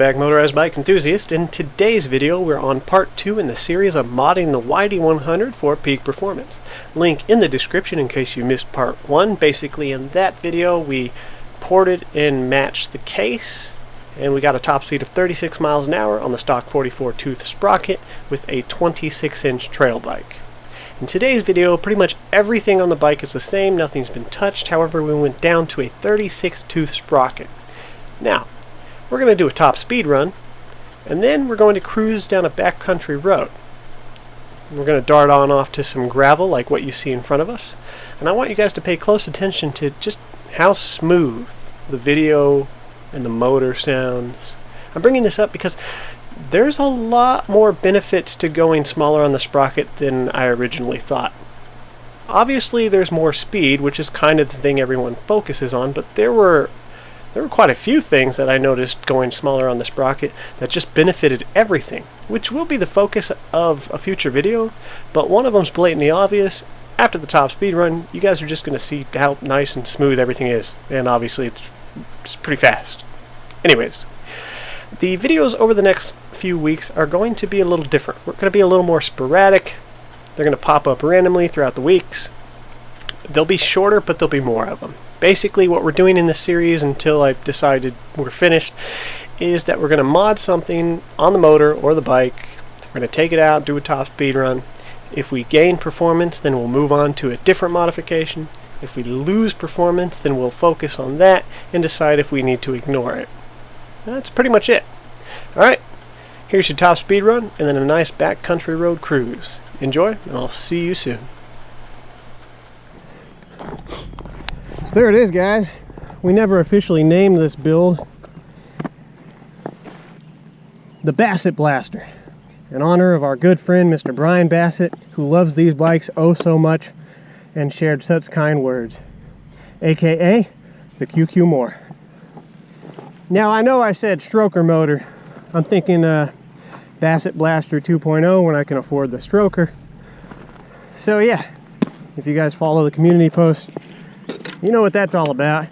back, motorized bike enthusiast. In today's video, we're on part 2 in the series of modding the YD100 for peak performance. Link in the description in case you missed part 1. Basically, in that video, we ported and matched the case, and we got a top speed of 36 miles an hour on the stock 44-tooth sprocket with a 26-inch trail bike. In today's video, pretty much everything on the bike is the same, nothing's been touched. However, we went down to a 36-tooth sprocket. Now, we're going to do a top speed run, and then we're going to cruise down a backcountry road. We're going to dart on off to some gravel like what you see in front of us, and I want you guys to pay close attention to just how smooth the video and the motor sounds. I'm bringing this up because there's a lot more benefits to going smaller on the sprocket than I originally thought. Obviously there's more speed, which is kind of the thing everyone focuses on, but there were quite a few things that I noticed going smaller on the sprocket that just benefited everything, which will be the focus of a future video, but one of them's blatantly obvious. After the top speed run, you guys are just going to see how nice and smooth everything is, and obviously it's pretty fast. Anyways, the videos over the next few weeks are going to be a little different. We're going to be a little more sporadic. They're going to pop up randomly throughout the weeks. They'll be shorter, but there'll be more of them. Basically, what we're doing in this series until I've decided we're finished is that we're going to mod something on the motor or the bike. We're going to take it out, do a top speed run. If we gain performance, then we'll move on to a different modification. If we lose performance, then we'll focus on that and decide if we need to ignore it. That's pretty much it. Alright, here's your top speed run and then a nice backcountry road cruise. Enjoy, and I'll see you soon. So there it is, guys. We never officially named this build the Basset Blaster, in honor of our good friend Mr. Brian Basset, who loves these bikes oh so much and shared such kind words, aka the QQ More. Now I know I said stroker motor. I'm thinking Basset Blaster 2.0 when I can afford the stroker. So yeah, if you guys follow the community post, you know what that's all about.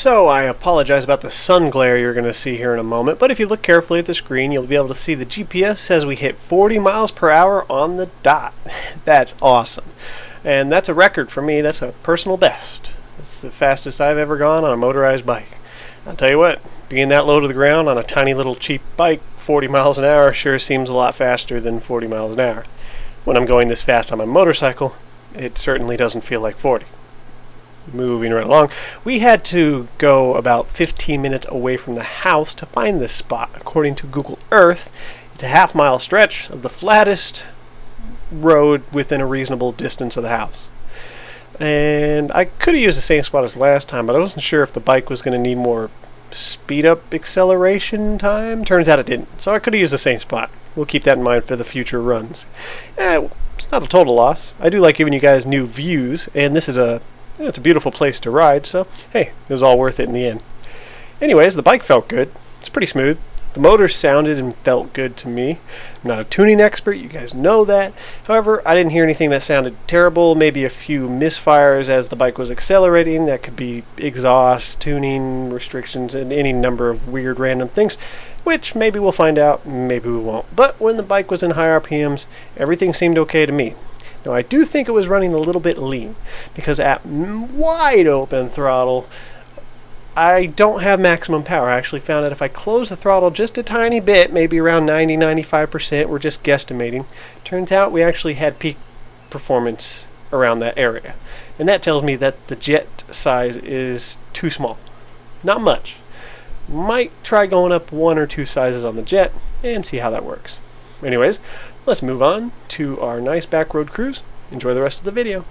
So I apologize about the sun glare you're going to see here in a moment, but if you look carefully at the screen, you'll be able to see the GPS says we hit 40 miles per hour on the dot. That's awesome. And that's a record for me. That's a personal best. It's the fastest I've ever gone on a motorized bike. I'll tell you what, being that low to the ground on a tiny little cheap bike, 40 miles an hour sure seems a lot faster than 40 miles an hour. When I'm going this fast on my motorcycle, it certainly doesn't feel like 40. Moving right along, we had to go about 15 minutes away from the house to find this spot. According to Google Earth, it's a half-mile stretch of the flattest road within a reasonable distance of the house. And I could have used the same spot as last time, but I wasn't sure if the bike was going to need more speed-up acceleration time. Turns out it didn't, so I could have used the same spot. We'll keep that in mind for the future runs. It's not a total loss. I do like giving you guys new views, and this is it's a beautiful place to ride, so hey, it was all worth it in the end. Anyways, the bike felt good. It's pretty smooth. The motor sounded and felt good to me. I'm not a tuning expert, you guys know that. However, I didn't hear anything that sounded terrible, maybe a few misfires as the bike was accelerating. That could be exhaust, tuning, restrictions, and any number of weird random things, which maybe we'll find out, maybe we won't. But when the bike was in high RPMs, everything seemed okay to me. Now, I do think it was running a little bit lean, because at wide open throttle, I don't have maximum power. I actually found that if I close the throttle just a tiny bit, maybe around 90-95%, we're just guesstimating, turns out we actually had peak performance around that area. And that tells me that the jet size is too small. Not much. Might try going up 1 or 2 sizes on the jet and see how that works. Anyways, let's move on to our nice back road cruise. Enjoy the rest of the video.